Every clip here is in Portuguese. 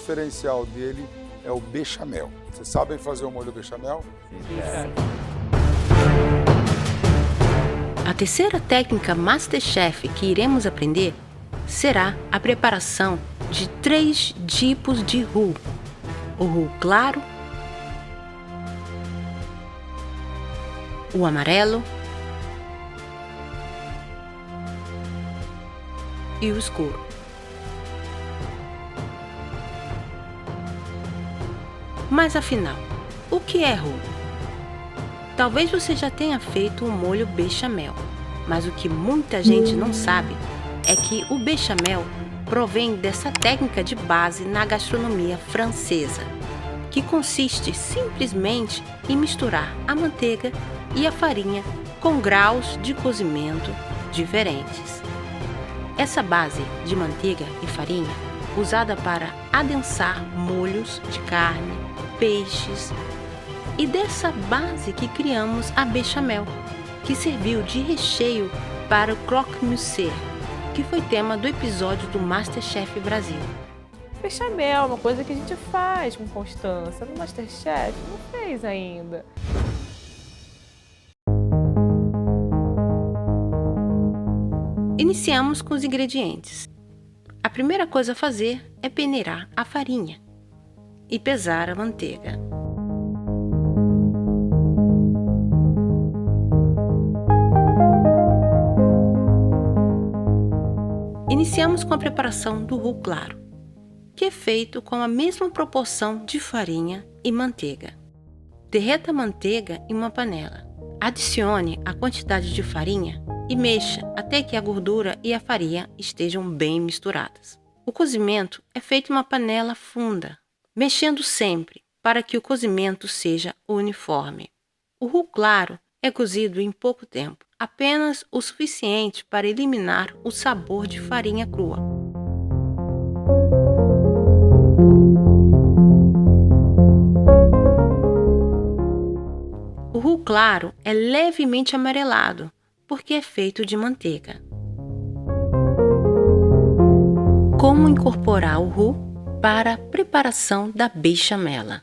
diferencial dele é o bechamel. Vocês sabem fazer o molho bechamel? A terceira técnica MasterChef que iremos aprender será a preparação de 3 tipos de roux: o roux claro, o amarelo e o escuro. Mas afinal, o que é roux? Talvez você já tenha feito um molho bechamel, mas o que muita gente não sabe é que o bechamel provém dessa técnica de base na gastronomia francesa, que consiste simplesmente em misturar a manteiga e a farinha com graus de cozimento diferentes. Essa base de manteiga e farinha, usada para adensar molhos de carne, peixes, e dessa base que criamos a bechamel, que serviu de recheio para o croque-monsieur, que foi tema do episódio do MasterChef Brasil. Bechamel é uma coisa que a gente faz com constância. No MasterChef não fez ainda. Iniciamos com os ingredientes. A primeira coisa a fazer é peneirar a farinha e pesar a manteiga. Iniciamos com a preparação do roux claro, que é feito com a mesma proporção de farinha e manteiga. Derreta a manteiga em uma panela. Adicione a quantidade de farinha e mexa até que a gordura e a farinha estejam bem misturadas. O cozimento é feito em uma panela funda, mexendo sempre para que o cozimento seja uniforme. O roux claro é cozido em pouco tempo, apenas o suficiente para eliminar o sabor de farinha crua. O roux claro é levemente amarelado, porque é feito de manteiga. Como incorporar o roux para a preparação da bechamel?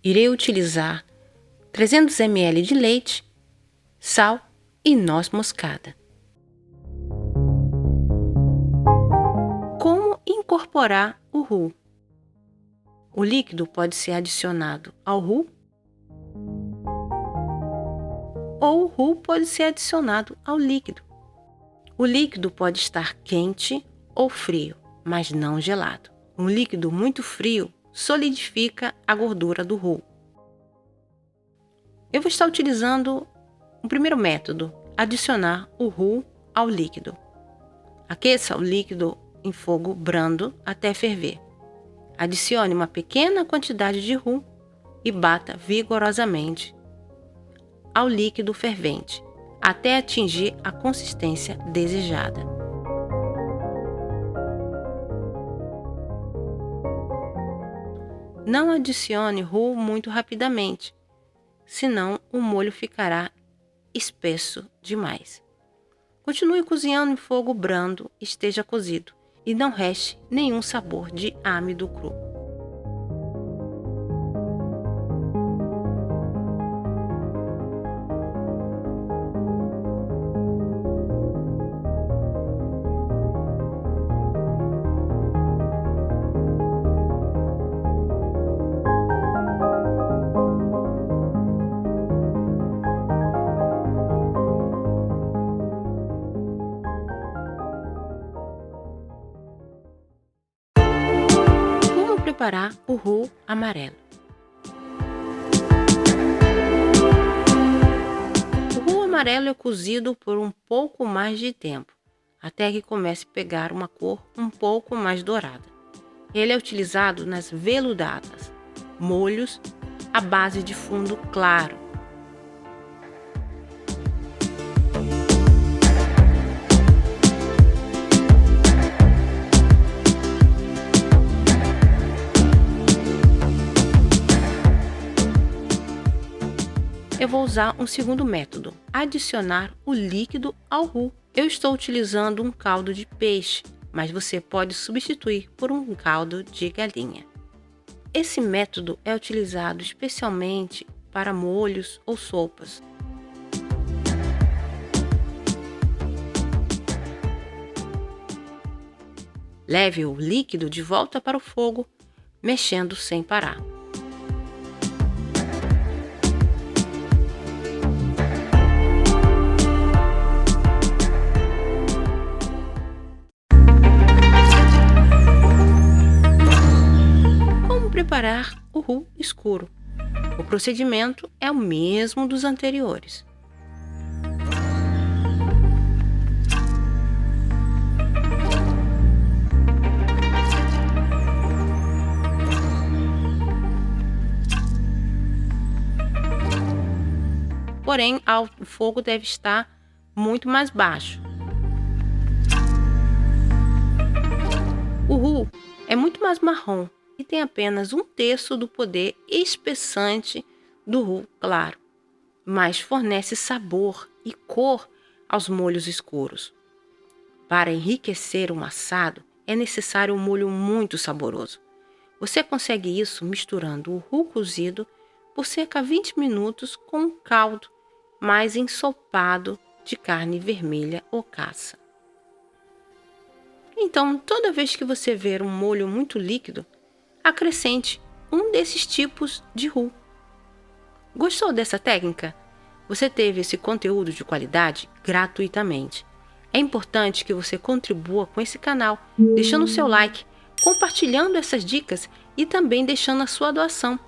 Irei utilizar 300 ml de leite, sal e noz moscada. Como incorporar o roux? O líquido pode ser adicionado ao roux ou o roux pode ser adicionado ao líquido. O líquido pode estar quente ou frio, mas não gelado. Um líquido muito frio solidifica a gordura do roux. Eu vou estar utilizando o primeiro método, adicionar o roux ao líquido. Aqueça o líquido em fogo brando até ferver. Adicione uma pequena quantidade de roux e bata vigorosamente ao líquido fervente, até atingir a consistência desejada. Não adicione roux muito rapidamente, senão o molho ficará espesso demais. Continue cozinhando em fogo brando, esteja cozido, e não reste nenhum sabor de amido cru. Preparar o roux amarelo. O roux amarelo é cozido por um pouco mais de tempo, até que comece a pegar uma cor um pouco mais dourada. Ele é utilizado nas veludadas, molhos à base de fundo claro. Eu vou usar um segundo método, adicionar o líquido ao roux. Eu estou utilizando um caldo de peixe, mas você pode substituir por um caldo de galinha. Esse método é utilizado especialmente para molhos ou sopas. Leve o líquido de volta para o fogo, mexendo sem parar. Como preparar o roux escuro? O procedimento é o mesmo dos anteriores. Porém, o fogo deve estar muito mais baixo. O roux é muito mais marrom e tem apenas 1/3 do poder espessante do roux claro, mas fornece sabor e cor aos molhos escuros. Para enriquecer um assado, é necessário um molho muito saboroso. Você consegue isso misturando o roux cozido por cerca de 20 minutos com um caldo mais ensopado de carne vermelha ou caça. Então, toda vez que você ver um molho muito líquido, acrescente um desses tipos de roux. Gostou dessa técnica? Você teve esse conteúdo de qualidade gratuitamente. É importante que você contribua com esse canal, deixando o seu like, compartilhando essas dicas e também deixando a sua doação.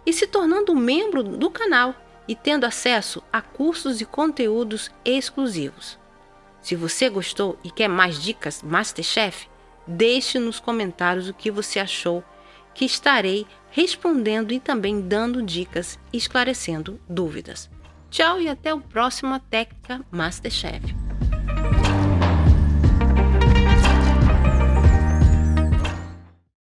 E se tornando um membro do canal e tendo acesso a cursos e conteúdos exclusivos. Se você gostou e quer mais dicas MasterChef, deixe nos comentários o que você achou, que estarei respondendo e também dando dicas e esclarecendo dúvidas. Tchau e até o próximo Técnica MasterChef.